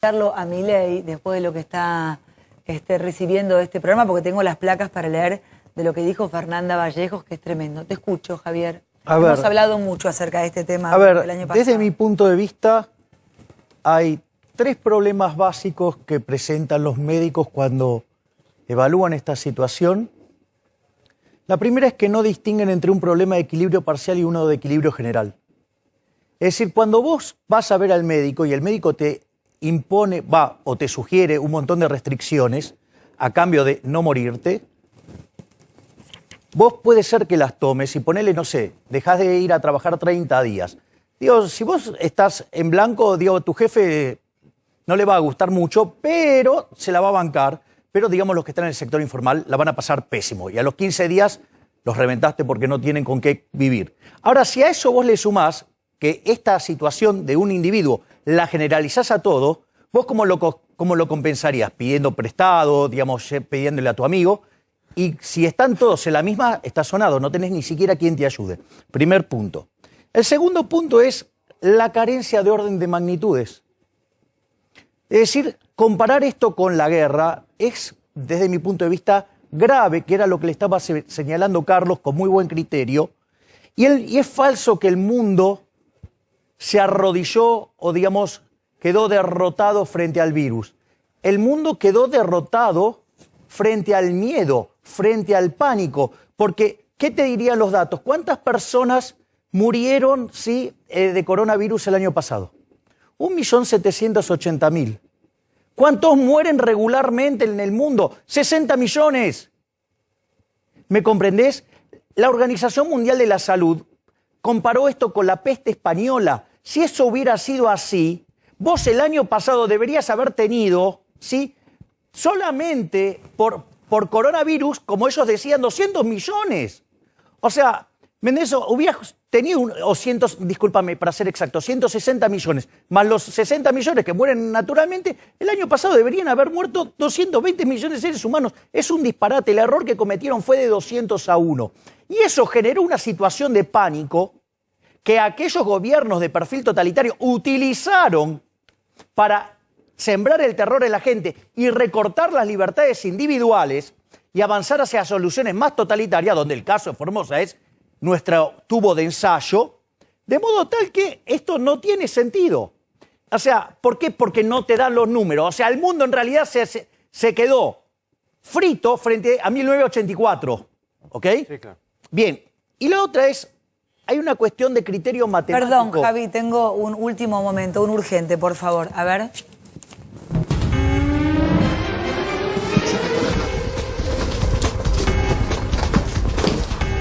A Milei después de lo que está recibiendo de este programa, porque tengo las placas para leer de lo que dijo Fernanda Vallejos, que es tremendo. Te escucho, Javier. Hemos hablado mucho acerca de este tema el año pasado. Desde mi punto de vista, hay tres problemas básicos que presentan los médicos cuando evalúan esta situación. La primera es que no distinguen entre un problema de equilibrio parcial y uno de equilibrio general. Es decir, cuando vos vas a ver al médico y el médico te impone, o te sugiere un montón de restricciones a cambio de no morirte, vos puede ser que las tomes y ponele, no sé, dejás de ir a trabajar 30 días. Digo, si vos estás en blanco, digo, tu jefe no le va a gustar mucho, pero se la va a bancar. Pero digamos los que están en el sector informal la van a pasar pésimo. Y a los 15 días los reventaste porque no tienen con qué vivir. Ahora, si a eso vos le sumás que esta situación de un individuo la generalizás a todo, vos cómo lo compensarías, pidiendo prestado, digamos, pidiéndole a tu amigo, y si están todos en la misma, estás sonado, no tenés ni siquiera quien te ayude. Primer punto. El segundo punto es la carencia de orden de magnitudes. Es decir, comparar esto con la guerra es, desde mi punto de vista, grave, que era lo que le estaba señalando Carlos con muy buen criterio, y es falso que el mundo se arrodilló o, digamos, quedó derrotado frente al virus. El mundo quedó derrotado frente al miedo, frente al pánico, porque, ¿qué te dirían los datos? ¿Cuántas personas murieron de coronavirus el año pasado? 1.780.000. ¿Cuántos mueren regularmente en el mundo? 60 millones. ¿Me comprendés? La Organización Mundial de la Salud comparó esto con la peste española. Si eso hubiera sido así, vos el año pasado deberías haber tenido, solamente por coronavirus, como ellos decían, 200 millones. O sea, Mendes hubieras tenido, discúlpame, para ser exacto, 160 millones, más los 60 millones que mueren naturalmente, el año pasado deberían haber muerto 220 millones de seres humanos. Es un disparate, el error que cometieron fue de 200-1. Y eso generó una situación de pánico que aquellos gobiernos de perfil totalitario utilizaron para sembrar el terror en la gente y recortar las libertades individuales y avanzar hacia soluciones más totalitarias, donde el caso de Formosa es nuestro tubo de ensayo, de modo tal que esto no tiene sentido. O sea, ¿por qué? Porque no te dan los números. O sea, el mundo en realidad se quedó frito frente a 1984. ¿Ok? Sí, claro. Bien. Y la otra es, hay una cuestión de criterio matemático. Perdón, Javi, tengo un último momento, un urgente, por favor. A ver.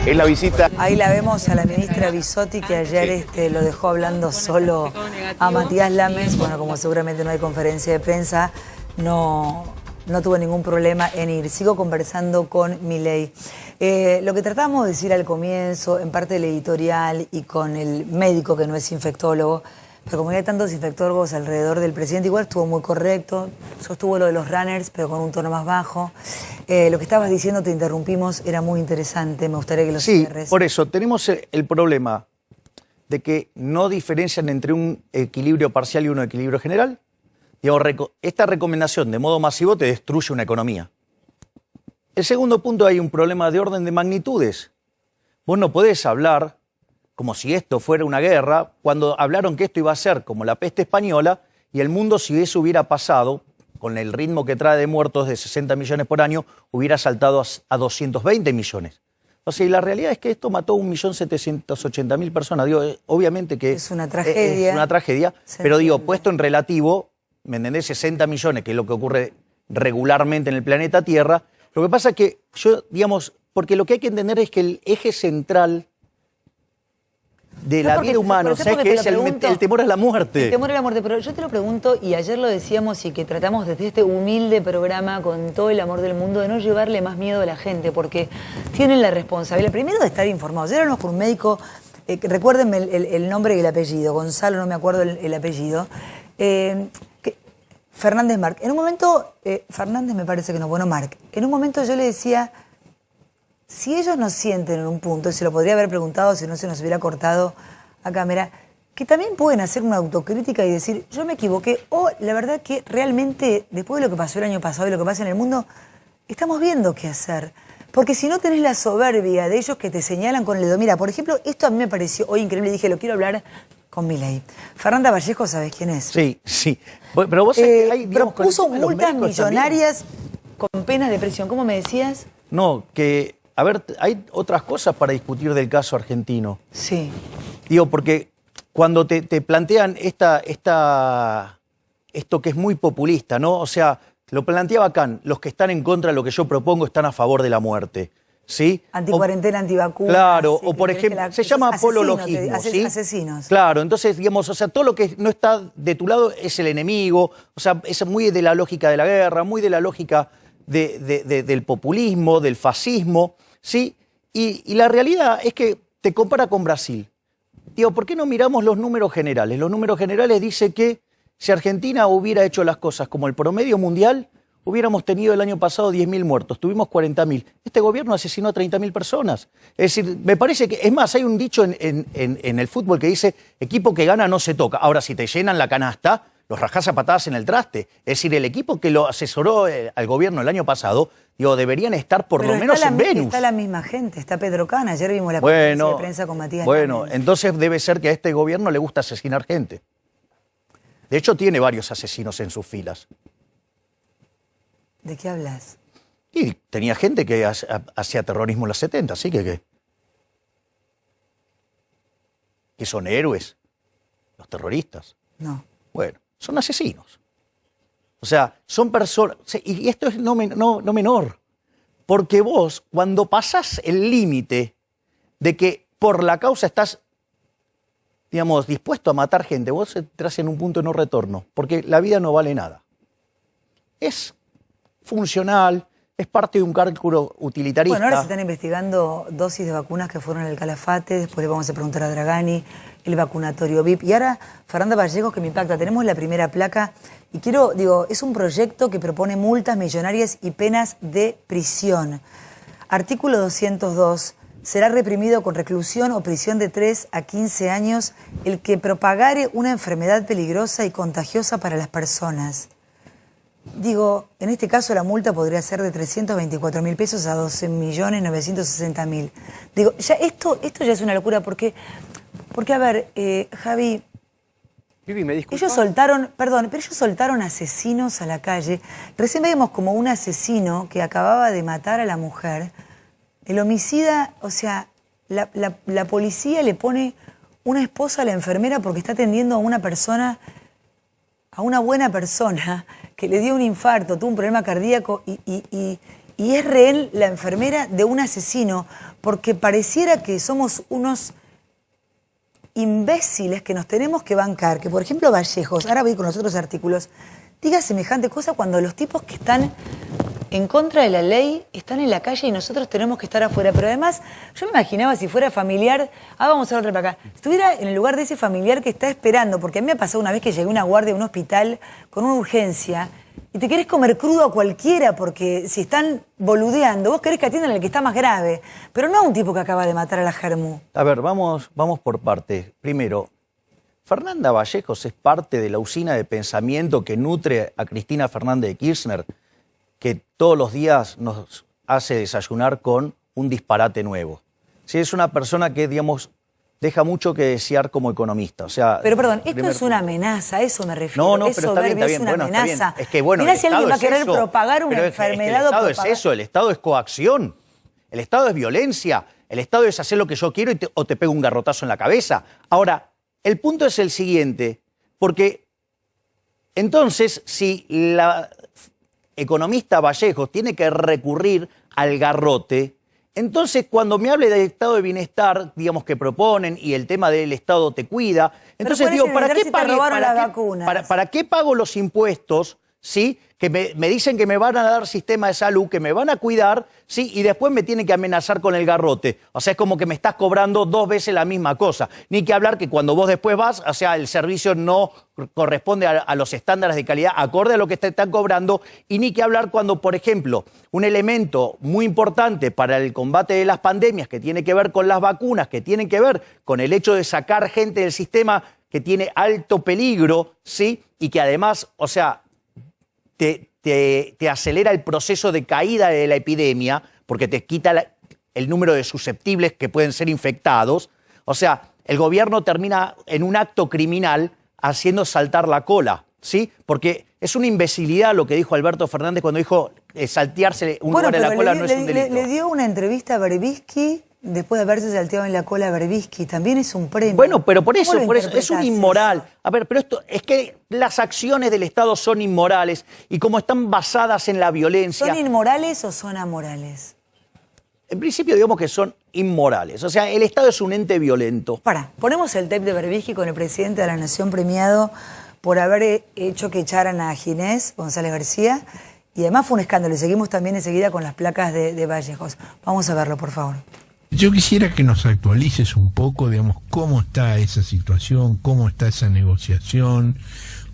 Es la visita. Ahí la vemos a la ministra Bisotti, que ayer lo dejó hablando solo a Matías Lames. Bueno, como seguramente no hay conferencia de prensa, no tuvo ningún problema en ir. Sigo conversando con Milei. Lo que tratamos de decir al comienzo, en parte del editorial y con el médico que no es infectólogo, pero como hay tantos infectólogos alrededor del presidente, igual estuvo muy correcto, sostuvo lo de los runners, pero con un tono más bajo. Lo que estabas diciendo, te interrumpimos, era muy interesante, me gustaría que lo cierres. Sí, por eso, tenemos el problema de que no diferencian entre un equilibrio parcial y un equilibrio general. Digamos, esta recomendación de modo masivo te destruye una economía. El segundo punto, hay un problema de orden de magnitudes. Vos no podés hablar como si esto fuera una guerra, cuando hablaron que esto iba a ser como la peste española, y el mundo, si eso hubiera pasado, con el ritmo que trae de muertos de 60 millones por año, hubiera saltado a 220 millones. O sea, y la realidad es que esto mató a 1.780.000 personas. Digo, obviamente que es una tragedia. Es una tragedia, pero digo, puesto en relativo, ¿me entendés? 60 millones, que es lo que ocurre regularmente en el planeta Tierra. Lo que pasa es que yo, digamos, porque lo que hay que entender es que el eje central de la vida humana, ¿sabes qué es? El temor a la muerte. El temor a la muerte, pero yo te lo pregunto, y ayer lo decíamos y que tratamos desde este humilde programa, con todo el amor del mundo, de no llevarle más miedo a la gente, porque tienen la responsabilidad, primero, de estar informados. Ayer hablamos con un médico, recuérdenme el nombre y el apellido, Gonzalo, no me acuerdo el apellido, Fernández Marc. En un momento, Fernández me parece que no, bueno, Marc, en un momento yo le decía, si ellos nos sienten en un punto, y se lo podría haber preguntado si no se nos hubiera cortado a cámara, que también pueden hacer una autocrítica y decir, yo me equivoqué, o la verdad que realmente, después de lo que pasó el año pasado y lo que pasa en el mundo, estamos viendo qué hacer. Porque si no tenés la soberbia de ellos que te señalan con el dedo. Mira, por ejemplo, esto a mí me pareció hoy increíble, dije, lo quiero hablar con Milei. Fernanda Vallejo, ¿sabés quién es? Sí, sí. Pero vos sabés que hay, digamos, propuso con el tema de los multas médicos millonarias con penas de prisión. ¿Cómo me decías? No, que, a ver, hay otras cosas para discutir del caso argentino. Sí. Digo, porque cuando te plantean esto que es muy populista, ¿no? O sea, lo planteaba Kant, los que están en contra de lo que yo propongo están a favor de la muerte, ¿sí? Anticuarentena, antivacunas. Claro, sí, o por ejemplo, se llama apologismo, ¿sí? Asesinos. Claro, entonces, digamos, o sea, todo lo que no está de tu lado es el enemigo, o sea, es muy de la lógica de la guerra, muy de la lógica del populismo, del fascismo, ¿sí? Y la realidad es que te compara con Brasil. Digo, ¿por qué no miramos los números generales? Los números generales dicen que si Argentina hubiera hecho las cosas como el promedio mundial, hubiéramos tenido el año pasado 10.000 muertos, tuvimos 40.000. Este gobierno asesinó a 30.000 personas. Es decir, me parece que, es más, hay un dicho en el fútbol que dice, equipo que gana no se toca. Ahora, si te llenan la canasta, los rajás a patadas en el traste. Es decir, el equipo que lo asesoró al gobierno el año pasado, digo, deberían estar por lo menos en Venus. Está la misma gente, está Pedro Cana, ayer vimos la conferencia de prensa con Matías Bueno, Lames. entonces debe ser que a este gobierno le gusta asesinar gente. De hecho, tiene varios asesinos en sus filas. ¿De qué hablas? Y tenía gente que hacía terrorismo en los 70, así que son héroes, los terroristas. No. Bueno, son asesinos. O sea, son personas... Y esto es no menor. Porque vos, cuando pasás el límite de que por la causa estás, digamos, dispuesto a matar gente, vos entras en un punto de no retorno, porque la vida no vale nada. Es funcional, es parte de un cálculo utilitarista. Bueno, ahora se están investigando dosis de vacunas que fueron en el Calafate, después le vamos a preguntar a Dragani, el vacunatorio VIP. Y ahora, Fernanda Vallejo, que me impacta, tenemos la primera placa y es un proyecto que propone multas millonarias y penas de prisión. Artículo 202. Será reprimido con reclusión o prisión de 3 a 15 años el que propagare una enfermedad peligrosa y contagiosa para las personas. En este caso la multa podría ser de 324.000 pesos a 12.960.000. Ya esto ya es una locura porque a ver, Javi, Vivi, ¿me disculpas? ellos soltaron asesinos a la calle. Recién veíamos como un asesino que acababa de matar a la mujer. El homicida, o sea, la policía le pone una esposa a la enfermera porque está atendiendo a una persona, a una buena persona, que le dio un infarto, tuvo un problema cardíaco y es rehén la enfermera de un asesino, porque pareciera que somos unos imbéciles que nos tenemos que bancar, que por ejemplo Vallejos, ahora voy con los otros artículos, diga semejante cosa cuando los tipos que están en contra de la ley están en la calle y nosotros tenemos que estar afuera. Pero además, yo me imaginaba si fuera familiar, vamos a ver otra para acá, estuviera en el lugar de ese familiar que está esperando, porque a mí me ha pasado una vez que llegué a una guardia de un hospital con una urgencia y te querés comer crudo a cualquiera porque si están boludeando, vos querés que atiendan al que está más grave, pero no a un tipo que acaba de matar a la Germu. A ver, vamos por partes. Primero, Fernanda Vallejos es parte de la usina de pensamiento que nutre a Cristina Fernández de Kirchner, que todos los días nos hace desayunar con un disparate nuevo. Sí, es una persona que, digamos, deja mucho que desear como economista. O sea, pero perdón, esto es una amenaza, a eso me refiero. No, pero está bien. Es una amenaza. Está bien. Es que, bueno, mirá si alguien va a querer propagar una enfermedad. El Estado es eso, el Estado es coacción, el Estado es violencia, el Estado es hacer lo que yo quiero o te pego un garrotazo en la cabeza. Ahora, el punto es el siguiente, porque entonces, si la economista Vallejos tiene que recurrir al garrote, entonces cuando me hable del estado de bienestar, digamos, que proponen y el tema del Estado te cuida, entonces digo, ¿para qué pago los impuestos, sí? Que me dicen que me van a dar sistema de salud, que me van a cuidar, ¿sí? Y después me tienen que amenazar con el garrote. O sea, es como que me estás cobrando 2 veces la misma cosa. Ni que hablar que cuando vos después vas, o sea, el servicio no corresponde a los estándares de calidad acorde a lo que te están cobrando. Y ni que hablar cuando, por ejemplo, un elemento muy importante para el combate de las pandemias, que tiene que ver con las vacunas, que tienen que ver con el hecho de sacar gente del sistema que tiene alto peligro, ¿sí? Y que además, o sea, te acelera el proceso de caída de la epidemia, porque te quita el número de susceptibles que pueden ser infectados. O sea, el gobierno termina en un acto criminal haciendo saltar la cola, ¿sí? Porque es una imbecilidad lo que dijo Alberto Fernández cuando dijo saltearse un lugar en la cola no es un delito. Le dio una entrevista a Berbisky después de haberse salteado en la cola a Berbisky. También es un premio. Bueno, pero por eso es un inmoral. A ver, pero esto es que las acciones del Estado son inmorales y como están basadas en la violencia... ¿Son inmorales o son amorales? En principio digamos que son inmorales. O sea, el Estado es un ente violento. Ponemos el tape de Berbisky con el presidente de la Nación premiado por haber hecho que echaran a Ginés González García. Y además fue un escándalo. Y seguimos también enseguida con las placas de Vallejos. Vamos a verlo, por favor. Yo quisiera que nos actualices un poco, digamos, cómo está esa situación, cómo está esa negociación,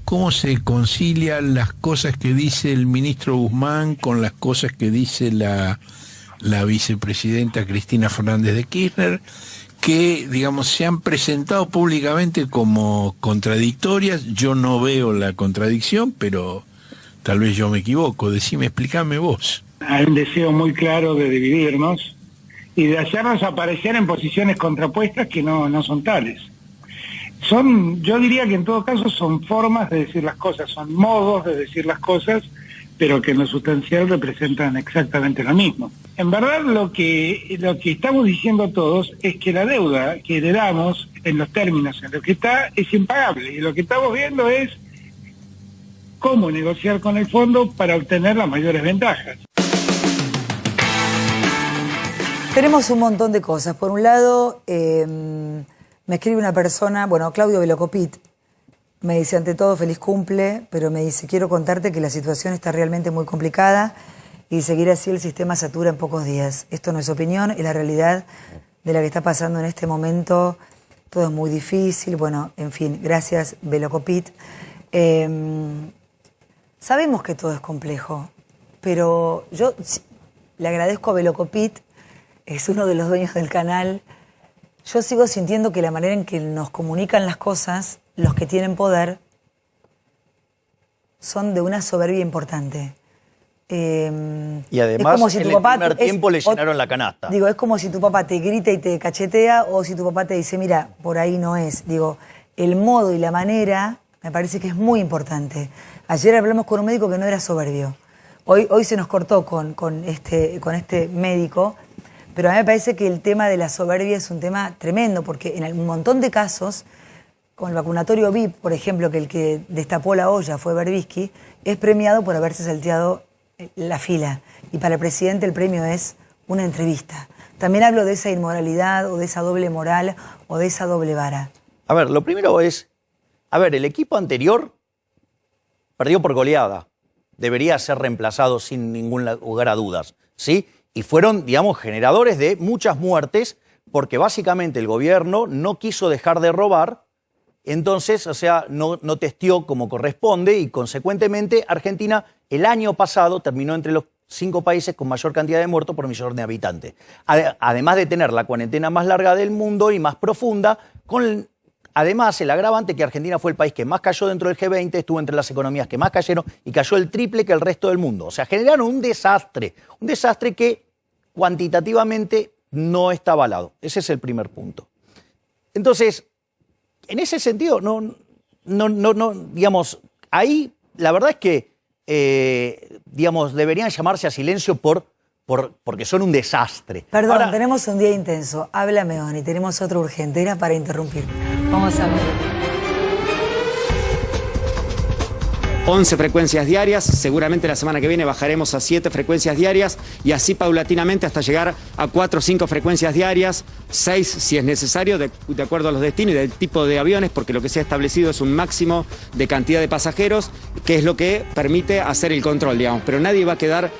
cómo se concilian las cosas que dice el ministro Guzmán con las cosas que dice la vicepresidenta Cristina Fernández de Kirchner, que, digamos, se han presentado públicamente como contradictorias. Yo no veo la contradicción, pero tal vez yo me equivoco. Decime, explícame vos. Hay un deseo muy claro de dividirnos y de hacernos aparecer en posiciones contrapuestas que no son tales. Yo diría que en todo caso son formas de decir las cosas, son modos de decir las cosas, pero que en lo sustancial representan exactamente lo mismo. En verdad lo que estamos diciendo todos es que la deuda que heredamos en los términos en los que está es impagable, y lo que estamos viendo es cómo negociar con el fondo para obtener las mayores ventajas. Tenemos un montón de cosas. Por un lado, me escribe una persona, bueno, Claudio Velocopit, me dice, ante todo, feliz cumple, pero me dice, quiero contarte que la situación está realmente muy complicada y seguir así el sistema satura en pocos días. Esto no es opinión, es la realidad de la que está pasando en este momento. Todo es muy difícil. Bueno, en fin, gracias, Velocopit. Sabemos que todo es complejo, pero yo le agradezco a Velocopit, es uno de los dueños del canal. Yo sigo sintiendo que la manera en que nos comunican las cosas, los que tienen poder, son de una soberbia importante. Y además, como si en el primer tiempo le llenaron la canasta. Digo, es como si tu papá te grita y te cachetea, o si tu papá te dice, mira, por ahí no es. Digo, el modo y la manera me parece que es muy importante. Ayer hablamos con un médico que no era soberbio. Hoy se nos cortó con este médico, pero a mí me parece que el tema de la soberbia es un tema tremendo, porque en un montón de casos, con el vacunatorio VIP, por ejemplo, que el que destapó la olla fue Berbisky, es premiado por haberse salteado la fila. Y para el presidente el premio es una entrevista. También hablo de esa inmoralidad, o de esa doble moral, o de esa doble vara. A ver, lo primero es, el equipo anterior perdió por goleada. Debería ser reemplazado sin ningún lugar a dudas, ¿sí? Y fueron, digamos, generadores de muchas muertes, porque básicamente el gobierno no quiso dejar de robar, entonces, o sea, no testeó como corresponde, y consecuentemente Argentina el año pasado terminó entre los 5 países con mayor cantidad de muertos por millón de habitantes. Además de tener la cuarentena más larga del mundo y más profunda, además el agravante que Argentina fue el país que más cayó dentro del G20, estuvo entre las economías que más cayeron y cayó el triple que el resto del mundo. O sea, generaron un desastre que cuantitativamente no está avalado. Ese es el primer punto. Entonces, en ese sentido, digamos, ahí la verdad es que, digamos, deberían llamarse a silencio porque son un desastre. Perdón, ahora, tenemos un día intenso. Háblame, Oni, tenemos otro urgente. Era para interrumpir. Vamos a ver. 11 frecuencias diarias, seguramente la semana que viene bajaremos a 7 frecuencias diarias y así paulatinamente hasta llegar a 4 o 5 frecuencias diarias, 6 si es necesario, de acuerdo a los destinos y del tipo de aviones, porque lo que se ha establecido es un máximo de cantidad de pasajeros, que es lo que permite hacer el control, digamos, pero nadie va a quedar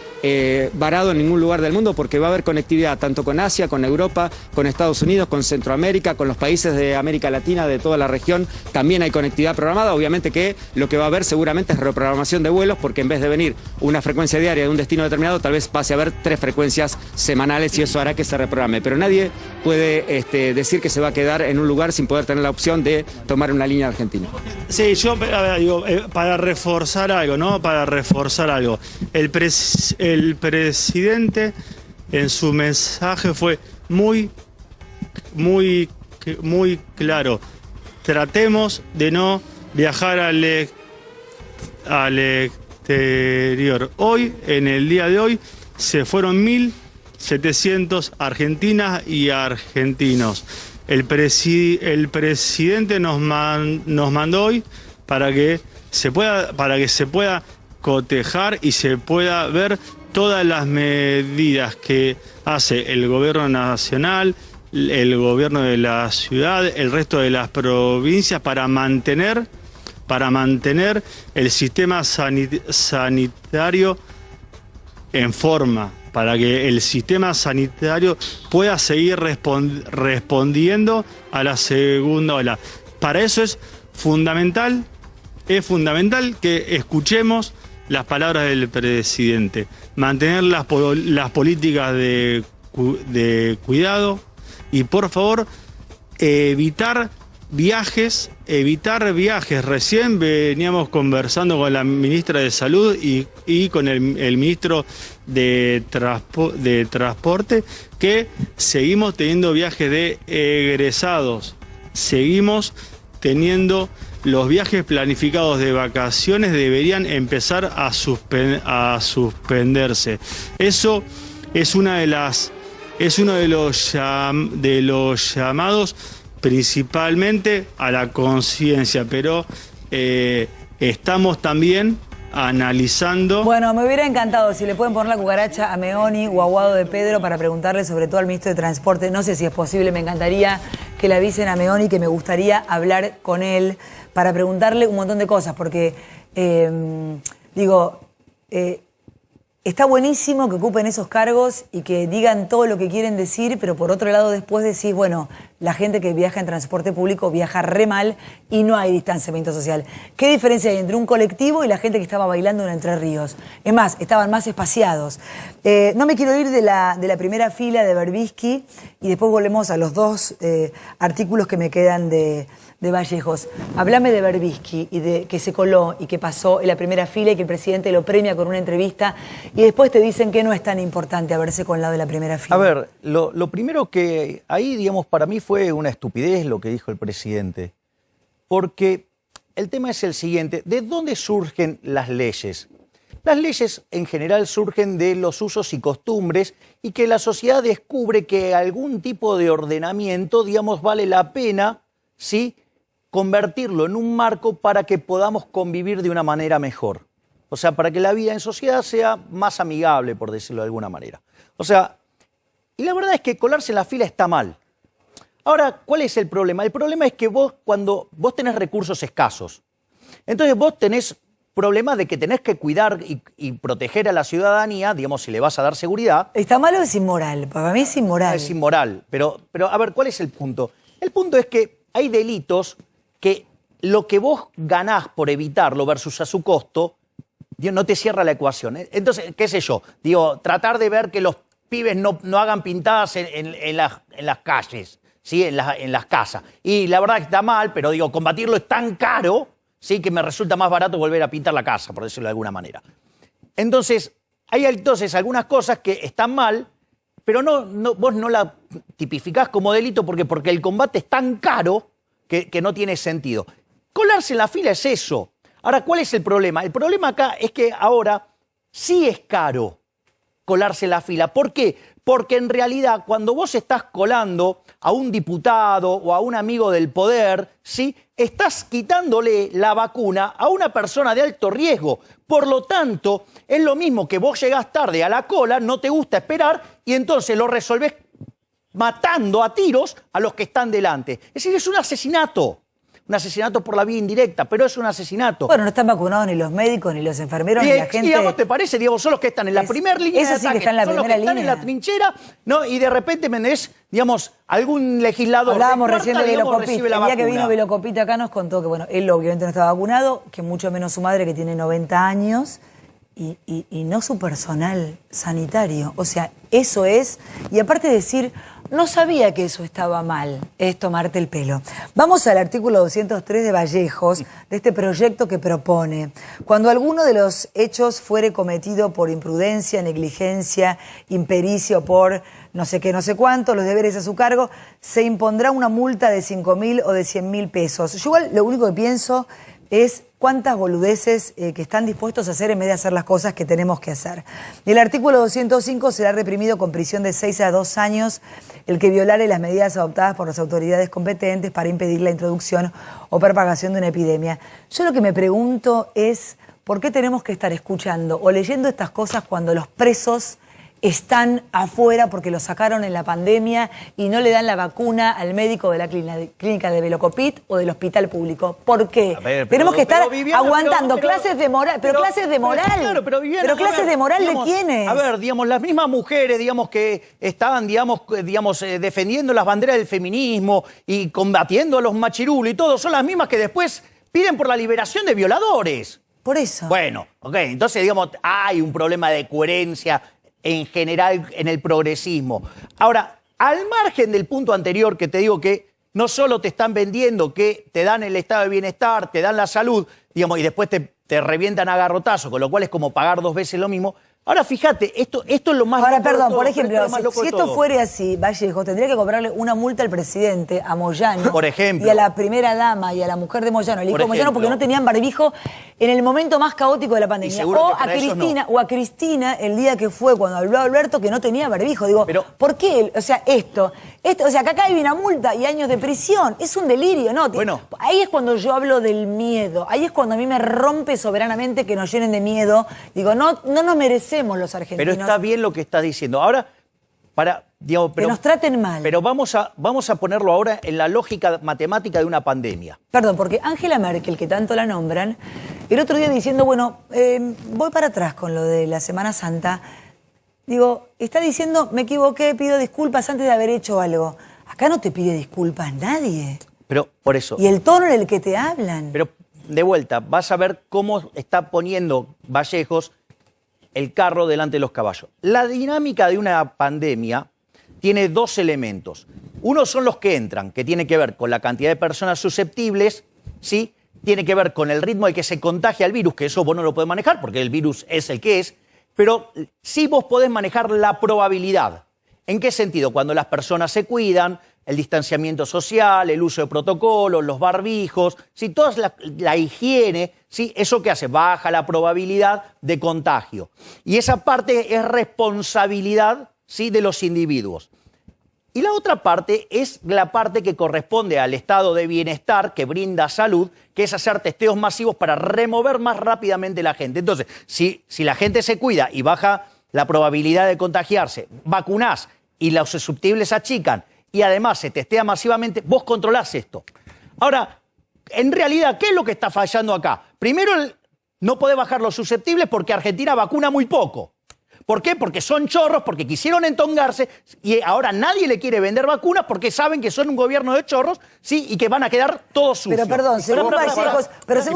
varado en ningún lugar del mundo, porque va a haber conectividad tanto con Asia, con Europa, con Estados Unidos, con Centroamérica, con los países de América Latina, de toda la región. También hay conectividad programada. Obviamente que lo que va a haber seguramente es reprogramación de vuelos, porque en vez de venir una frecuencia diaria de un destino determinado, tal vez pase a haber 3 frecuencias semanales y eso hará que se reprograme. Pero nadie puede decir que se va a quedar en un lugar sin poder tener la opción de tomar una línea argentina. Sí, yo digo, para reforzar algo, ¿no? Para reforzar algo. El presidente en su mensaje fue muy claro. Tratemos de no viajar al exterior. Hoy, en el día de hoy, se fueron 1.700 argentinas y argentinos. El presidente nos mandó hoy para que se pueda cotejar y se pueda ver todas las medidas que hace el gobierno nacional, el gobierno de la ciudad, el resto de las provincias para mantener el sistema sanitario en forma, para que el sistema sanitario pueda seguir respondiendo a la segunda ola. Para eso es fundamental que escuchemos las palabras del presidente, mantener las políticas de cuidado y, por favor, evitar viajes. Recién veníamos conversando con la ministra de Salud y con el ministro de Transporte, que seguimos teniendo viajes de egresados, seguimos teniendo los viajes planificados de vacaciones, deberían empezar a suspenderse. Eso es uno de los llamados principalmente a la conciencia, pero estamos también analizando. Bueno, me hubiera encantado si le pueden poner la cucaracha a Meoni o a Guado de Pedro para preguntarle sobre todo al ministro de Transporte. No sé si es posible, me encantaría que le avisen a Meoni, que me gustaría hablar con él para preguntarle un montón de cosas, porque está buenísimo que ocupen esos cargos y que digan todo lo que quieren decir, pero por otro lado después decís, bueno, la gente que viaja en transporte público viaja re mal y no hay distanciamiento social. ¿Qué diferencia hay entre un colectivo y la gente que estaba bailando en Entre Ríos? Es más, estaban más espaciados. No me quiero ir de la primera fila de Berbisky y después volvemos a los 2 artículos que me quedan de Vallejos. Hablame de Berbisky y de que se coló y que pasó en la primera fila y que el presidente lo premia con una entrevista y después te dicen que no es tan importante haberse colado de la primera fila. A ver, lo primero que ahí, digamos, para mí fue una estupidez lo que dijo el presidente, porque el tema es el siguiente: ¿de dónde surgen las leyes? Las leyes en general surgen de los usos y costumbres y que la sociedad descubre que algún tipo de ordenamiento, digamos, vale la pena, ¿sí?, convertirlo en un marco para que podamos convivir de una manera mejor. O sea, para que la vida en sociedad sea más amigable, por decirlo de alguna manera. O sea, y la verdad es que colarse en la fila está mal. Ahora, ¿cuál es el problema? El problema es que cuando vos tenés recursos escasos, entonces vos tenés problemas de que tenés que cuidar y proteger a la ciudadanía, digamos, si le vas a dar seguridad. ¿Está mal o es inmoral? Para mí es inmoral. Es inmoral, pero a ver, ¿cuál es el punto? El punto es que hay delitos que lo que vos ganás por evitarlo versus a su costo, no te cierra la ecuación. Entonces, qué sé yo, digo, tratar de ver que los pibes no hagan pintadas en las calles, ¿sí?, en las casas. Y la verdad que está mal, pero digo, combatirlo es tan caro, ¿sí?, que me resulta más barato volver a pintar la casa, por decirlo de alguna manera. Entonces, hay algunas cosas que están mal, pero vos no la tipificás como delito porque el combate es tan caro que no tiene sentido. Colarse en la fila es eso. Ahora, ¿cuál es el problema? El problema acá es que ahora sí es caro colarse en la fila. ¿Por qué? Porque en realidad cuando vos estás colando a un diputado o a un amigo del poder, ¿sí?, estás quitándole la vacuna a una persona de alto riesgo. Por lo tanto, es lo mismo que vos llegás tarde a la cola, no te gusta esperar y entonces lo resolvés matando a tiros a los que están delante. Es decir, es un asesinato. un asesinato por la vía indirecta, pero es un asesinato. Bueno, no están vacunados ni los médicos, ni los enfermeros, Y, ni la gente. y a vos te parece, digamos, son los que están en la primera línea de eso sí que ataque, está en la son los que primera están en línea. la trinchera, ¿no? Y de repente, ¿entendés? Digamos, algún legislador Hablábamos de cuarta, recién de digamos, Velocopit. recibe la El día que vacuna. vino Velocopit acá nos contó que, bueno, él obviamente no estaba vacunado, que mucho menos su madre, que tiene 90 años, y no su personal sanitario. O sea, eso es. Y aparte decir, no sabía que eso estaba mal, es tomarte el pelo. Vamos al artículo 203 de Vallejos, de este proyecto que propone: cuando alguno de los hechos fuere cometido por imprudencia, negligencia, impericia o por no sé qué, no sé cuánto, los deberes a su cargo, se impondrá una multa de 5.000 o de 100.000 pesos. Yo igual lo único que pienso es cuántas boludeces que están dispuestos a hacer en vez de hacer las cosas que tenemos que hacer. El artículo 205 será reprimido con prisión de 6 a 2 años el que violare las medidas adoptadas por las autoridades competentes para impedir la introducción o propagación de una epidemia. Yo lo que me pregunto es, ¿por qué tenemos que estar escuchando o leyendo estas cosas cuando los presos están afuera porque lo sacaron en la pandemia y no le dan la vacuna al médico de la clínica de Velocopit o del hospital público? ¿Por qué? A ver, Tenemos que estar Viviana, aguantando clases de moral, pero clases de moral. Claro, pero Viviana, pero clases a ver, de moral, digamos, ¿de quiénes? A ver, digamos, las mismas mujeres, digamos, que estaban, digamos, defendiendo las banderas del feminismo y combatiendo a los machirulos y todo, son las mismas que después piden por la liberación de violadores. Por eso. Bueno, ok, entonces, digamos, hay un problema de coherencia en general en el progresismo. Ahora, al margen del punto anterior que te digo que no solo te están vendiendo que te dan el estado de bienestar, te dan la salud, digamos, y después te revientan a garrotazo, con lo cual es como pagar 2 veces lo mismo. Ahora, fíjate, esto es lo más Ahora, loco de perdón, todo, por esto es ejemplo, lo más loco si de esto todo. fuera así, Vallejo tendría que cobrarle una multa al presidente, a Moyano, Por ejemplo. y a la primera dama y a la mujer de Moyano, el hijo Por de Moyano, ejemplo. porque no tenían barbijo en el momento más caótico de la pandemia. seguro O que a para ellos Cristina, no. o a Cristina el día que fue cuando habló Alberto que no tenía barbijo. Digo, Pero- ¿por qué? O sea, esto, o sea, que acá hay una multa y años de prisión. Es un delirio, ¿no? Bueno. Ahí es cuando yo hablo del miedo. Ahí es cuando a mí me rompe soberanamente que nos llenen de miedo. Digo, no nos merecemos los argentinos. Pero está bien lo que estás diciendo. Ahora, digamos, Que nos traten mal. Pero vamos a ponerlo ahora en la lógica matemática de una pandemia. Perdón, porque Angela Merkel, que tanto la nombran, el otro día diciendo, bueno, voy para atrás con lo de la Semana Santa, digo, está diciendo, me equivoqué, pido disculpas antes de haber hecho algo. Acá no te pide disculpas nadie. Pero por eso. Y el tono en el que te hablan. Pero de vuelta, vas a ver cómo está poniendo Vallejos el carro delante de los caballos. La dinámica de una pandemia tiene 2 elementos. Uno son los que entran, que tiene que ver con la cantidad de personas susceptibles, ¿sí? Tiene que ver con el ritmo al que se contagia el virus, que eso vos no lo podés manejar porque el virus es el que es, pero sí vos podés manejar la probabilidad. ¿En qué sentido? Cuando las personas se cuidan, el distanciamiento social, el uso de protocolos, los barbijos, ¿sí? Toda la higiene, ¿sí? ¿Eso qué hace? Baja la probabilidad de contagio. Y esa parte es responsabilidad, ¿sí? De los individuos. Y la otra parte es la parte que corresponde al estado de bienestar que brinda salud, que es hacer testeos masivos para remover más rápidamente la gente. Entonces, si la gente se cuida y baja la probabilidad de contagiarse, vacunás y los susceptibles achican y además se testea masivamente, vos controlás esto. Ahora, en realidad, ¿qué es lo que está fallando acá? Primero, no podés bajar los susceptibles porque Argentina vacuna muy poco. ¿Por qué? Porque son chorros, porque quisieron entongarse y ahora nadie le quiere vender vacunas porque saben que son un gobierno de chorros, ¿sí? Y que van a quedar todos sucios. Pero perdón, según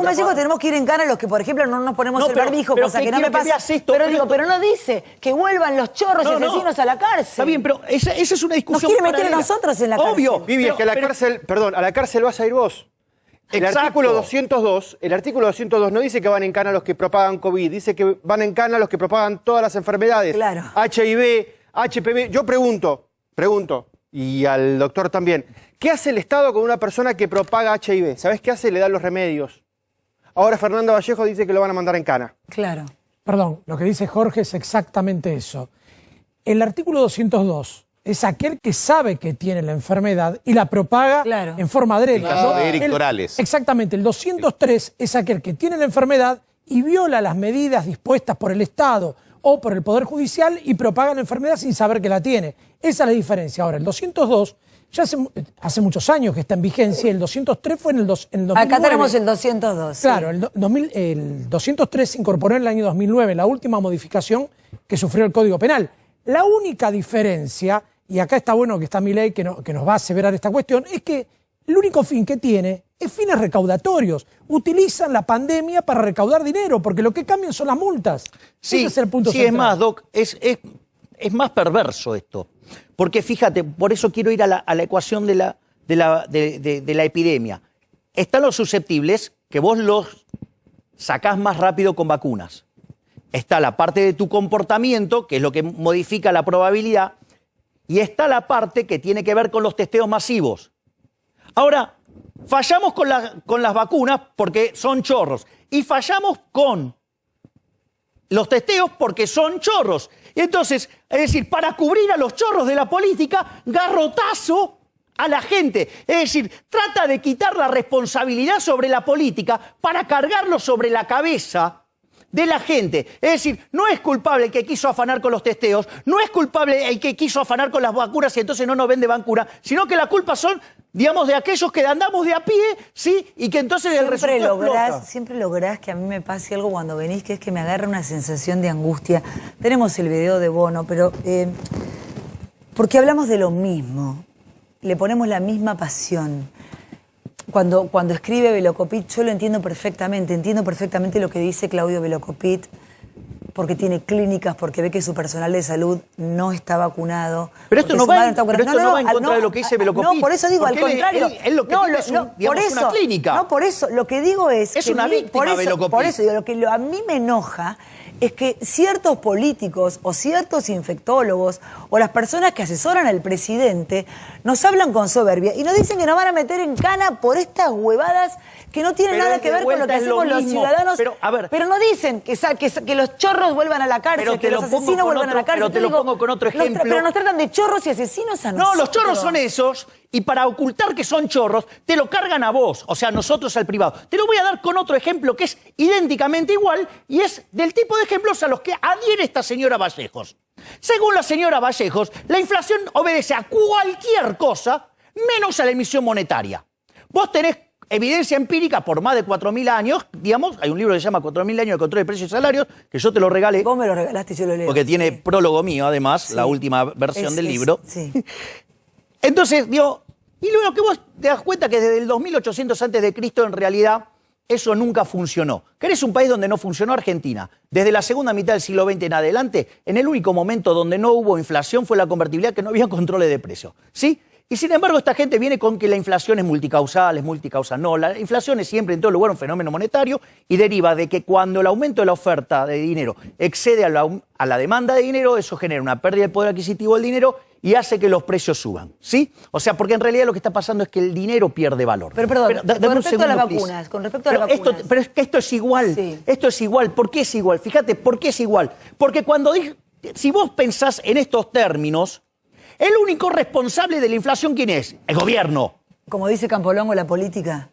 Vallejos tenemos que ir en cara a los que, por ejemplo, no nos ponemos el barbijo, cosa que no me pasa. Pero no dice que vuelvan los chorros y asesinos a la cárcel. Está bien, pero esa es una discusión. Nos quiere meter a nosotros en la cárcel. Obvio. Vivi, es que a la cárcel vas a ir vos. El artículo 202 no dice que van en cana los que propagan COVID, dice que van en cana los que propagan todas las enfermedades. Claro. HIV, HPV. Yo pregunto, y al doctor también, ¿qué hace el Estado con una persona que propaga HIV? ¿Sabés qué hace? Le dan los remedios. Ahora Fernando Vallejo dice que lo van a mandar en cana. Claro. Perdón, lo que dice Jorge es exactamente eso. El artículo 202 es aquel que sabe que tiene la enfermedad y la propaga en forma adrede. El caso de Eric Torales. Exactamente, el 203 es aquel que tiene la enfermedad y viola las medidas dispuestas por el Estado o por el Poder Judicial y propaga la enfermedad sin saber que la tiene. Esa es la diferencia. Ahora, el 202 ya hace muchos años que está en vigencia, el 203 fue en el 2009. Acá tenemos el 202. Claro, sí. el 203 se incorporó en el año 2009, la última modificación que sufrió el Código Penal. La única diferencia, y acá está bueno que está Milei que nos va a aseverar esta cuestión, es que el único fin que tiene es fines recaudatorios. Utilizan la pandemia para recaudar dinero, porque lo que cambian son las multas. Sí, ese es el punto sí, central. es más, Doc, es más perverso esto. Porque fíjate, por eso quiero ir a la ecuación de la epidemia. Están los susceptibles, que vos los sacás más rápido con vacunas. Está la parte de tu comportamiento, que es lo que modifica la probabilidad, y está la parte que tiene que ver con los testeos masivos. Ahora, fallamos con las vacunas porque son chorros, y fallamos con los testeos porque son chorros. Y entonces, es decir, para cubrir a los chorros de la política, garrotazo a la gente. Es decir, trata de quitar la responsabilidad sobre la política para cargarlo sobre la cabeza de la gente. Es decir, no es culpable el que quiso afanar con los testeos, no es culpable el que quiso afanar con las vacunas y entonces no nos vende vacuna, sino que la culpa son, digamos, de aquellos que andamos de a pie, ¿sí? Y que entonces el resultado explota. Siempre lográs que a mí me pase algo cuando venís, que es que me agarra una sensación de angustia. Tenemos el video de Bono, pero porque hablamos de lo mismo, le ponemos la misma pasión. Cuando escribe Velocopit, yo lo entiendo perfectamente lo que dice Claudio Velocopit, porque tiene clínicas, porque ve que su personal de salud no está vacunado. Pero esto no va en contra de lo que dice Velocopit. No, por eso digo, porque al contrario. Él lo que tiene es una clínica. No, por eso, lo que digo es que una víctima, Velocopit. Por eso, digo, lo que a mí me enoja es que ciertos políticos o ciertos infectólogos o las personas que asesoran al presidente nos hablan con soberbia y nos dicen que nos van a meter en cana por estas huevadas que no tienen nada que ver con lo que hacemos los ciudadanos. Pero no dicen que los chorros vuelvan a la cárcel, que los asesinos vuelvan a la cárcel. Pero te lo pongo con otro ejemplo. Pero nos tratan de chorros y asesinos a nosotros. No, los chorros son esos, y para ocultar que son chorros, te lo cargan a vos, o sea, nosotros al privado. Te lo voy a dar con otro ejemplo que es idénticamente igual, y es del tipo de ejemplos a los que adhiere esta señora Vallejos. Según la señora Vallejos, la inflación obedece a cualquier cosa, menos a la emisión monetaria. Vos tenés evidencia empírica por más de 4.000 años, digamos, hay un libro que se llama 4.000 años de control de precios y salarios, que yo te lo regalé. Vos me lo regalaste y yo lo leo. Porque tiene prólogo mío, además, sí, la última versión del libro. Sí. Entonces, digo, y luego que vos te das cuenta que desde el 2800 a.C. en realidad eso nunca funcionó. ¿Querés un país donde no funcionó? Argentina. Desde la segunda mitad del siglo XX en adelante, en el único momento donde no hubo inflación fue la convertibilidad, que no había controles de precios. ¿Sí? Y sin embargo, esta gente viene con que la inflación es multicausal. No, la inflación es siempre en todo lugar un fenómeno monetario y deriva de que cuando el aumento de la oferta de dinero excede a la demanda de dinero, eso genera una pérdida de poder adquisitivo del dinero y hace que los precios suban, ¿sí? O sea, porque en realidad lo que está pasando es que el dinero pierde valor. Pero perdón, con respecto a las vacunas, Pero es que esto es igual, sí. Esto es igual. ¿Por qué es igual? Fíjate, ¿por qué es igual? Porque si vos pensás en estos términos, el único responsable de la inflación, ¿quién es? El gobierno. Como dice Campolongo, la política.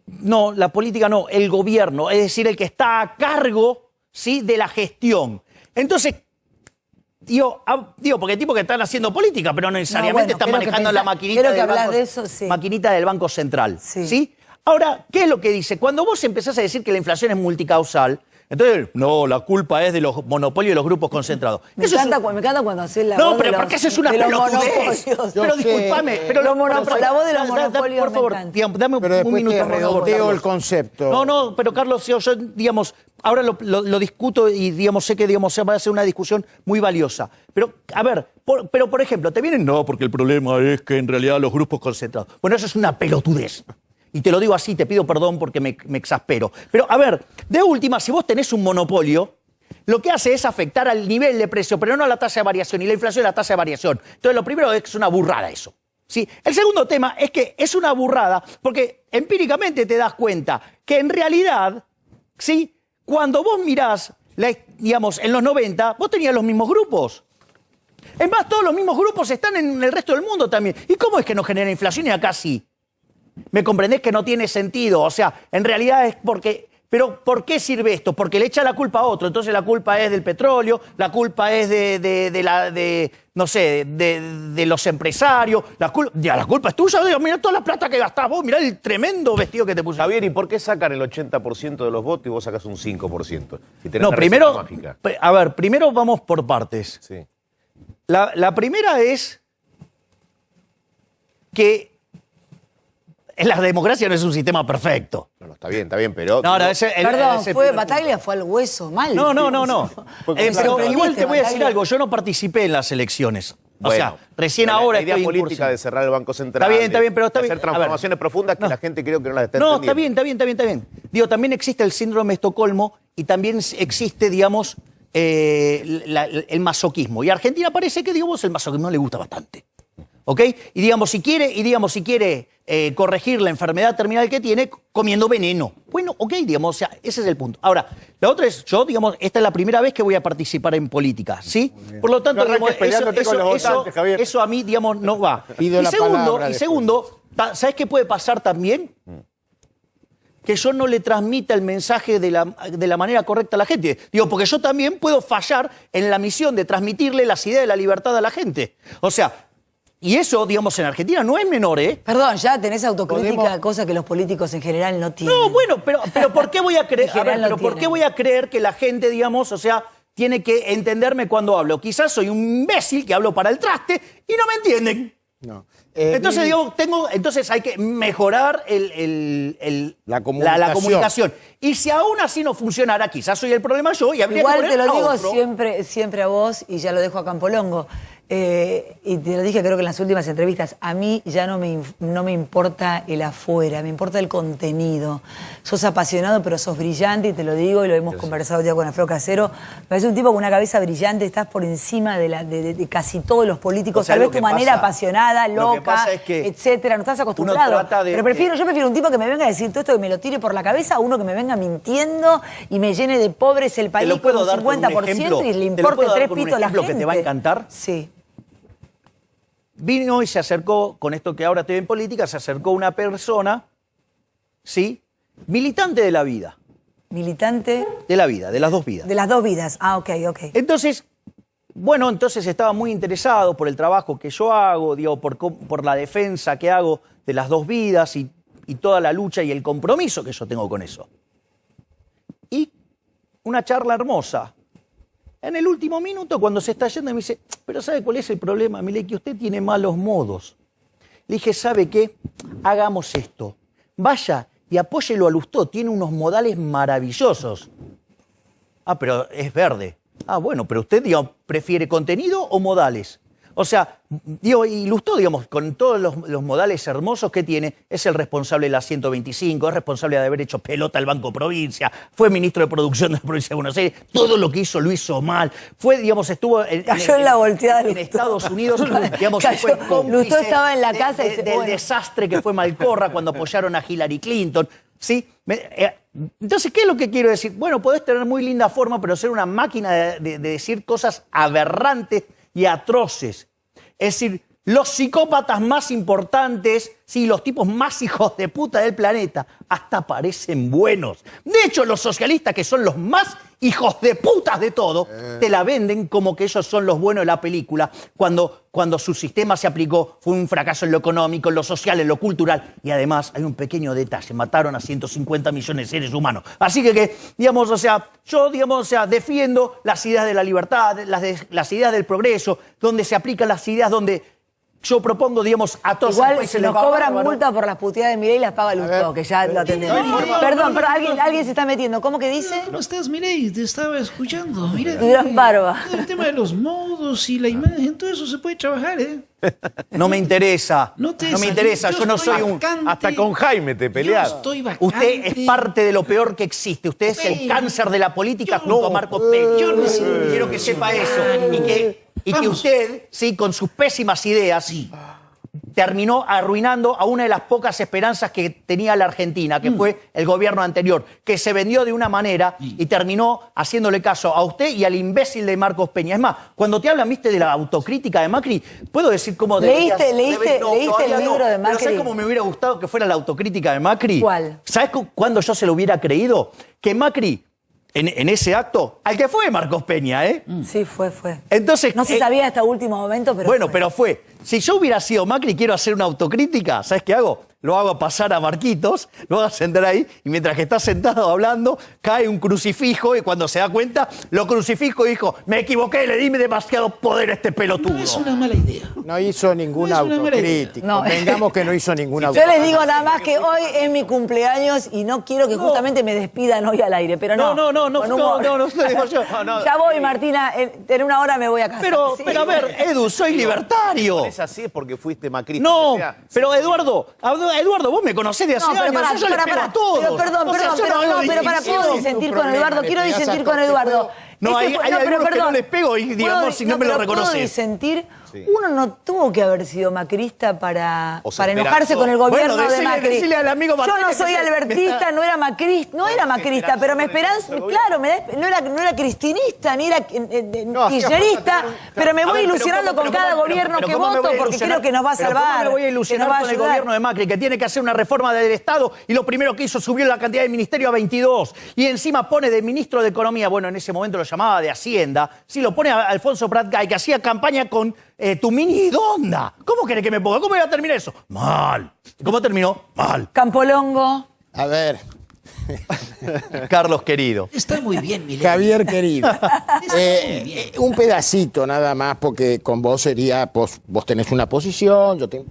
No, la política no, el gobierno, es decir, el que está a cargo, ¿sí?, de la gestión. Entonces, digo, porque hay tipos que están haciendo política, pero no necesariamente están manejando la maquinita del Banco Central. ¿Sí? Ahora, ¿qué es lo que dice? Cuando vos empezás a decir que la inflación es multicausal, entonces, no, la culpa es de los monopolios de los grupos concentrados. Me encanta cuando haces la voz pero porque eso es una pelotudez. Pero discúlpame. Pero la voz de los monopolios por favor, dame un minuto. Redondeo el concepto. No, pero Carlos, yo digamos, ahora lo discuto y digamos, sé que digamos, va a ser una discusión muy valiosa. Pero, a ver, pero por ejemplo, te vienen, no, porque el problema es que en realidad los grupos concentrados. Bueno, eso es una pelotudez. Y te lo digo así, te pido perdón porque me exaspero. Pero, a ver, de última, si vos tenés un monopolio, lo que hace es afectar al nivel de precio, pero no a la tasa de variación. Y la inflación es la tasa de variación. Entonces, lo primero es que es una burrada eso. ¿Sí? El segundo tema es que es una burrada porque empíricamente te das cuenta que en realidad, ¿sí?, cuando vos mirás, digamos, en los 90, vos tenías los mismos grupos. Es más, todos los mismos grupos están en el resto del mundo también. ¿Y cómo es que no genera inflación y acá sí? ¿Me comprendés que no tiene sentido? O sea, en realidad es porque Pero ¿por qué sirve esto? Porque le echa la culpa a otro. Entonces la culpa es del petróleo, la culpa es de los empresarios, la culpa es tuya. Mirá toda la plata que gastás vos, mirá el tremendo vestido que te pusiste. Javier, ¿y por qué sacan el 80% de los votos y vos sacás un 5%? Si tenés No, una primero, receta mágica. a ver, primero vamos por partes. Sí. La primera es que la democracia no es un sistema perfecto. No, está bien, pero... Perdón, Bataglia fue al hueso, mal. No. Pero igual te voy a decir Bataglia. algo, yo no participé en las elecciones. O Bueno, sea, recién pero ahora la idea estoy política incursionando. de cerrar el Banco Central. Está bien, pero está de bien. hacer transformaciones profundas que la gente creo que no las está No, entendiendo. está bien. Digo, también existe el síndrome de Estocolmo y también existe, digamos, el masoquismo. Y a Argentina parece que, digamos, el masoquismo le gusta bastante. ¿Ok? Y digamos, si quiere corregir la enfermedad terminal que tiene comiendo veneno. Bueno, ok, digamos, o sea, ese es el punto. Ahora, la otra es, yo, digamos, esta es la primera vez que voy a participar en política, ¿sí? Por lo tanto, No arranques peleándote con los votantes, Javier. eso a mí, digamos, no va. Pido la palabra Y segundo, ¿sabes qué puede pasar también? Que yo no le transmita el mensaje de la manera correcta a la gente. Digo, porque yo también puedo fallar en la misión de transmitirle las ideas de la libertad a la gente. O sea, y eso, digamos, en Argentina no es menor, ¿eh? Perdón, ya tenés autocrítica, cosa que los políticos en general no tienen. No, bueno, pero ¿por qué voy a creer? En general no ¿por qué tienen. voy a creer que la gente, digamos, o sea, tiene que entenderme cuando hablo? Quizás soy un imbécil que hablo para el traste y no me entienden. No. Entonces, digo, entonces hay que mejorar la comunicación. Y si aún así no funcionara, quizás soy el problema yo y habría que Igual poner te lo a digo otro. siempre a vos y ya lo dejo a Campolongo. Y te lo dije creo que en las últimas entrevistas, a mí ya no me importa el afuera, me importa el contenido. Sos apasionado, pero sos brillante, y te lo digo, y lo hemos conversado ya con Alfredo Casero. Me parece un tipo con una cabeza brillante, estás por encima de casi todos los políticos, O sea, tal vez lo tu que manera pasa- apasionada, lo que loca, pasa es que etcétera, no estás acostumbrado. uno trata de- Pero yo prefiero un tipo que me venga a decir todo esto, que me lo tire por la cabeza, a uno que me venga mintiendo y me llene de pobres el país lo puedo con un dar con un 50% ejemplo. y le Te lo importe puedo dar tres con un pitos a la ejemplo gente. que te va a encantar. Sí. Vino y se acercó, con esto que ahora estoy en política, se acercó una persona, ¿sí? Militante de la vida. Militante De la vida, de las dos vidas. de las dos vidas. Ah, ok. Entonces, bueno, entonces estaba muy interesado por el trabajo que yo hago, digo, por la defensa que hago de las dos vidas y toda la lucha y el compromiso que yo tengo con eso. Y una charla hermosa. En el último minuto, cuando se está yendo, me dice, pero ¿sabe cuál es el problema, Milei? Que usted tiene malos modos. Le dije, ¿sabe qué? Hagamos esto. Vaya y apóyelo a Lustó, tiene unos modales maravillosos. Ah, pero es verde. Ah, bueno, pero usted, digamos, ¿prefiere contenido o modales? O sea, digo, y Lustó, digamos, con todos los modales hermosos que tiene, es el responsable de la 125, es responsable de haber hecho pelota al Banco Provincia, fue ministro de Producción de la Provincia de Buenos Aires, todo lo que hizo lo hizo mal, fue, digamos, estuvo Cayó en la volteada de en Lustó. Estados Unidos, digamos, Cayó. fue cómplice Lustó estaba en la casa y del desastre que fue Malcorra cuando apoyaron a Hillary Clinton, ¿sí? Entonces, ¿qué es lo que quiero decir? Bueno, podés tener muy linda forma, pero ser una máquina de decir cosas aberrantes y atroces. Es decir, los psicópatas más importantes, sí, los tipos más hijos de puta del planeta, hasta parecen buenos. De hecho, los socialistas, que son los más hijos de putas de todo, te la venden como que ellos son los buenos de la película, cuando su sistema se aplicó, fue un fracaso en lo económico, en lo social, en lo cultural, y además hay un pequeño detalle, mataron a 150 millones de seres humanos. Así que digamos, o sea, yo, digamos, o sea, defiendo las ideas de la libertad, las ideas del progreso, donde se aplican las ideas, donde yo propongo, digamos, a todos los Igual, países si les nos va cobran bárbaro. multa por las puteadas de Milei, las paga Lustó, que ya lo atendemos. Perdón, pero alguien se está metiendo. ¿Cómo que dice? ¿Cómo estás, Milei? Te estaba escuchando. Mira, Gran barba. el tema de los modos y la imagen, todo eso se puede trabajar, ¿eh? No me interesa. No te me interesa. Yo no estoy soy un. vacante. Hasta con Jaime te peleas. Yo estoy vacante. Usted es parte de lo peor que existe. Usted es el Pero- cáncer de la política Yo- junto a Marcos Pérez. Yo no- Quiero que sepa eso. Y que Vamos. usted, sí, con sus pésimas ideas, terminó arruinando a una de las pocas esperanzas que tenía la Argentina, que fue el gobierno anterior, que se vendió de una manera y terminó haciéndole caso a usted y al imbécil de Marcos Peña. Es más, cuando te hablan, viste, de la autocrítica de Macri, puedo decir cómo ¿Leíste el libro de Pero Macri? ¿sabes cómo me hubiera gustado que fuera la autocrítica de Macri? ¿Cuál? ¿Sabes cuándo yo se lo hubiera creído? Que Macri, en ese acto, al que fue Marcos Peña, ¿eh? Sí, fue. Entonces, No se sabía hasta último momento, pero bueno, fue. pero fue. Si yo hubiera sido Macri y quiero hacer una autocrítica, ¿sabes qué hago? Lo hago pasar a Marquitos, lo hago sentar ahí, y mientras que está sentado hablando, cae un crucifijo, y cuando se da cuenta, lo crucifijo y dijo, me equivoqué, le di demasiado poder a este pelotudo. No es una mala idea. No hizo ninguna No es una mala idea. autocrítica. No. Convengamos que no hizo ninguna Yo autocrítica. les digo nada más que hoy es mi cumpleaños y no quiero que justamente me despidan hoy al aire, pero no. No, Con humor. no, te digo yo. Ya voy, Martina, en una hora me voy a casa. Pero, Sí. pero a ver, Edu, soy libertario. Es así, es porque fuiste macrista. No, o sea, pero Eduardo, vos me conocés de hace No, pero años, pará, yo les pego a todos. Pero perdón, O sea, yo no hablo de pero para, división. puedo disentir con Eduardo, quiero le pegás disentir a con todos, Eduardo. No, hay pero algunos que perdón. no les pego y, digamos, si no me lo pero reconoces. Puedo disentir, uno no tuvo que haber sido macrista para O sea, enojarse esperanzó. con el gobierno Bueno, de Macri. decile al amigo Yo Martínez no que soy se- albertista, no era macrista, no era macrista, pero me esperanza, claro, no era cristinista, ni era kirchnerista, pero me voy ilusionando con cada gobierno que voto porque creo que nos va a salvar. ¿Cómo me voy a que nos ilusionar va a con el ayudar? gobierno de Macri, que tiene que hacer una reforma del Estado y lo primero que hizo subió la cantidad de ministerio a 22 y encima pone de ministro de Economía, bueno, en ese momento lo llamaba de Hacienda, sí, lo pone a Alfonso Prat Gay, que hacía campaña con tu mini Donda. ¿Cómo querés que me ponga? ¿Cómo iba a terminar eso? Mal. ¿Cómo terminó? Mal. Campolongo. A ver, Carlos, querido. Está muy bien, Milei. Javier querido, un pedacito nada más, porque con vos sería, vos tenés una posición, yo tengo...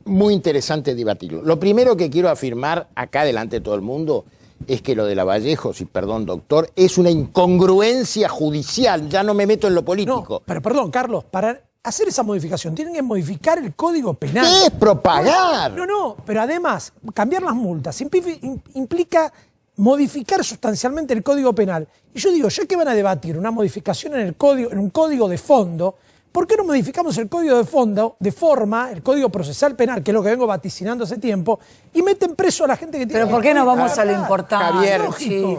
Muy interesante debatirlo. Lo primero que quiero afirmar acá delante de todo el mundo es que lo de Lavallejos, y perdón, doctor, es una incongruencia judicial. Ya no me meto en lo político. No, pero perdón, Carlos, para hacer esa modificación tienen que modificar el Código Penal. ¿Qué es propagar? No, pero además, cambiar las multas implica modificar sustancialmente el Código Penal. Y yo digo, ya que van a debatir una modificación en un código de fondo, ¿por qué no modificamos el código de fondo, de forma, el Código Procesal Penal, que es lo que vengo vaticinando hace tiempo, y meten preso a la gente que tiene... Pero ¿por qué no vamos a lo importante?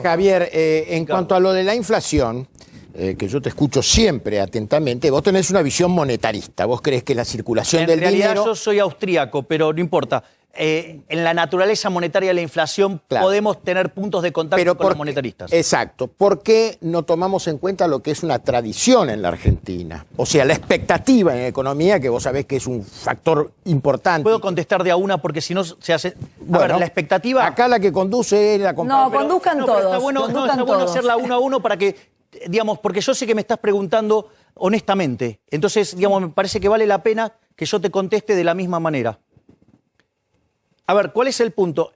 Javier, en cuanto a lo de la inflación, que yo te escucho siempre atentamente, vos tenés una visión monetarista. Vos crees que la circulación del realidad dinero... yo soy austríaco, pero no importa. En la naturaleza monetaria de la inflación podemos tener puntos de contacto con los monetaristas. Exacto. ¿Por qué no tomamos en cuenta lo que es una tradición en la Argentina? O sea, la expectativa en la economía, que vos sabés que es un factor importante. Puedo contestar de a una porque si no se hace... A ver, la expectativa... Acá la que conduce es la compañera. No, conduzcan pero todos. está bueno, conduzcan está bueno todos. hacerla uno a uno para que, digamos, porque yo sé que me estás preguntando honestamente. Entonces, digamos, me parece que vale la pena que yo te conteste de la misma manera. A ver, ¿cuál es el punto?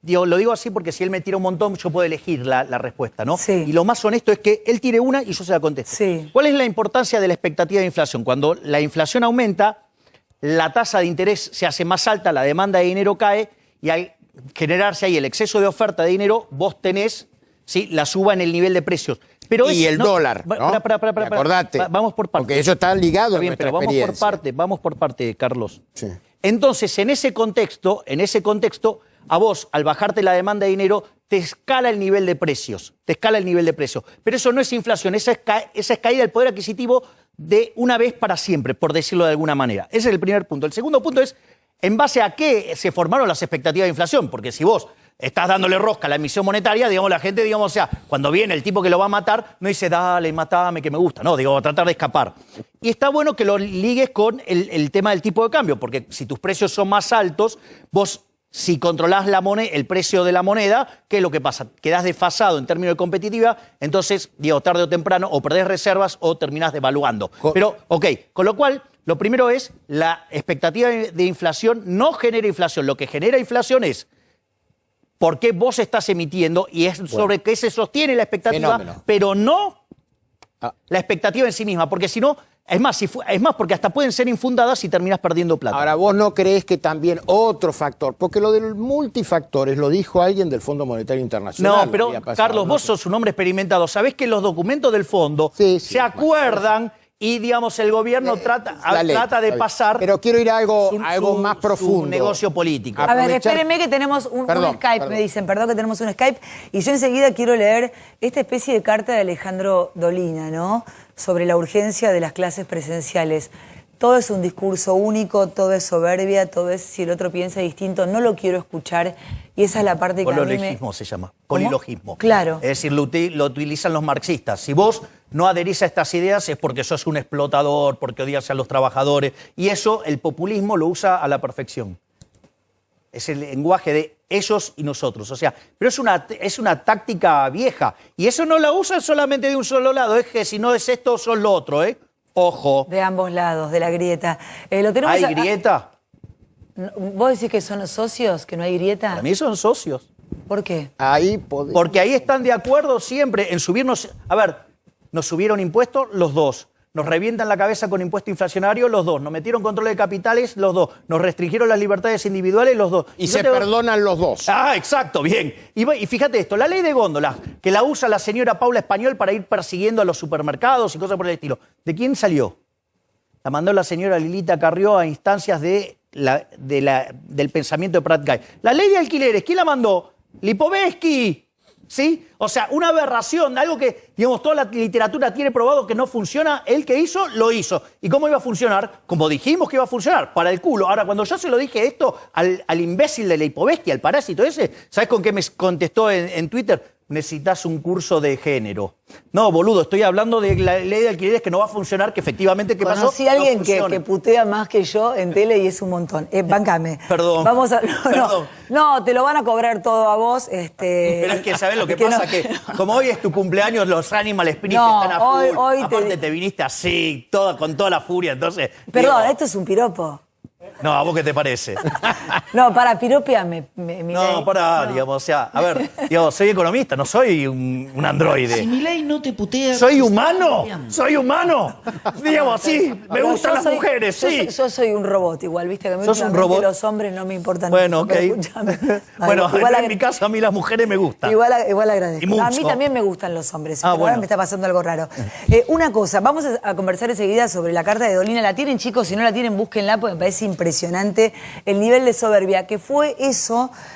Lo digo así porque si él me tira un montón, yo puedo elegir la respuesta, ¿no? Sí. Y lo más honesto es que él tire una y yo se la contesto. Sí. ¿Cuál es la importancia de la expectativa de inflación? Cuando la inflación aumenta, la tasa de interés se hace más alta, la demanda de dinero cae y al generarse ahí el exceso de oferta de dinero, vos tenés la suba en el nivel de precios. Pero y el dólar, ¿no? Acordate. Vamos por partes. Porque eso está ligado Está a bien, nuestra pero experiencia. vamos por parte, Carlos. Sí. Entonces, en ese contexto, a vos, al bajarte la demanda de dinero, te escala el nivel de precios. Pero eso no es inflación, esa es caída del poder adquisitivo de una vez para siempre, por decirlo de alguna manera. Ese es el primer punto. El segundo punto es, ¿en base a qué se formaron las expectativas de inflación? Porque si vos estás dándole rosca a la emisión monetaria, digamos, la gente, digamos, o sea, cuando viene el tipo que lo va a matar, no dice, dale, matame, que me gusta. No, digo, tratar de escapar. Y está bueno que lo ligues con el tema del tipo de cambio, porque si tus precios son más altos, vos, si controlás el precio de la moneda, ¿qué es lo que pasa? Quedás desfasado en términos de competitividad, entonces, digo, tarde o temprano, o perdés reservas o terminás devaluando. Pero, ok, con lo cual, lo primero es, la expectativa de inflación no genera inflación. Lo que genera inflación es por qué vos estás emitiendo y es sobre qué se sostiene la expectativa, pero no la expectativa en sí misma, porque si no, es más, porque hasta pueden ser infundadas y terminás perdiendo plata. Ahora, ¿vos no creés que también otro factor? Porque lo del multifactores lo dijo alguien del Fondo Monetario Internacional. No, pero Carlos, vos sos un hombre experimentado. Sabés que los documentos del fondo se acuerdan y, digamos, el gobierno trata de pasar... Pero quiero ir a algo más profundo. Su negocio político. A ver, espérenme que tenemos un Skype, me dicen, perdón que tenemos un Skype, y yo enseguida quiero leer esta especie de carta de Alejandro Dolina, ¿no? Sobre la urgencia de las clases presenciales. Todo es un discurso único, todo es soberbia, todo es si el otro piensa distinto, no lo quiero escuchar, y esa es la parte que a mí Colilogismo se llama, colilogismo. Claro. Es decir, lo utilizan los marxistas. Si vos no adherís a estas ideas es porque sos un explotador, porque odias a los trabajadores, y eso el populismo lo usa a la perfección. Es el lenguaje de ellos y nosotros. O sea, pero es una táctica vieja, y eso no la usan solamente de un solo lado, es que si no es esto, son lo otro, ¿eh? Ojo. De ambos lados, de la grieta. Lo tenemos ¿Hay grieta? ¿Vos decís que son socios, que no hay grieta? Para mí son socios. ¿Por qué? Porque ahí están de acuerdo siempre en subirnos... A ver, nos subieron impuestos los dos. Nos revientan la cabeza con impuesto inflacionario los dos. Nos metieron control de capitales los dos. Nos restringieron las libertades individuales los dos. Y se perdonan los dos. Ah, exacto, bien. Y fíjate esto, la ley de góndolas, que la usa la señora Paula Español para ir persiguiendo a los supermercados y cosas por el estilo. ¿De quién salió? La mandó la señora Lilita Carrió a instancias del pensamiento de Prat Guy. La ley de alquileres, ¿quién la mandó? Lipovetsky. ¿Sí? O sea, una aberración, algo que, digamos, toda la literatura tiene probado que no funciona. Él que hizo, lo hizo. ¿Y cómo iba a funcionar? Como dijimos que iba a funcionar, para el culo. Ahora, cuando yo se lo dije esto al imbécil de Lipovetsky, al parásito ese, ¿sabes con qué me contestó en Twitter? Necesitas un curso de género. No, boludo, estoy hablando de la ley de alquileres que no va a funcionar, que efectivamente, ¿qué pasó? Conocí a alguien que putea más que yo en tele y es un montón. Bancame. Perdón. Vamos a, Perdón. no, te lo van a cobrar todo a vos. Pero es que, ¿sabés lo que pasa? Que como hoy es tu cumpleaños, los Animal Spirits están a full. Hoy aparte te viniste así, con toda la furia, entonces... Perdón, esto es un piropo. No, ¿a vos qué te parece? No, para piropiame. No, pará, digamos, o sea, a ver, digamos, soy economista, no soy un androide. Si Milei no te putea... ¿Soy humano? ¿Soy humano? Digamos, sí, me gustan las mujeres, sí. Yo soy un robot igual, ¿viste? Que me ¿Sos un robot? Los hombres no me importan. Bueno, ok. Bueno, igual en mi caso a mí las mujeres me gustan. Igual agradezco. Y mucho. A mí también me gustan los hombres, Ah, pero bueno. ahora me está pasando algo raro. Una cosa, vamos a conversar enseguida sobre la carta de Dolina. ¿La tienen, chicos? Si no la tienen, búsquenla, porque me parece impresionante el nivel de soberbia que fue eso.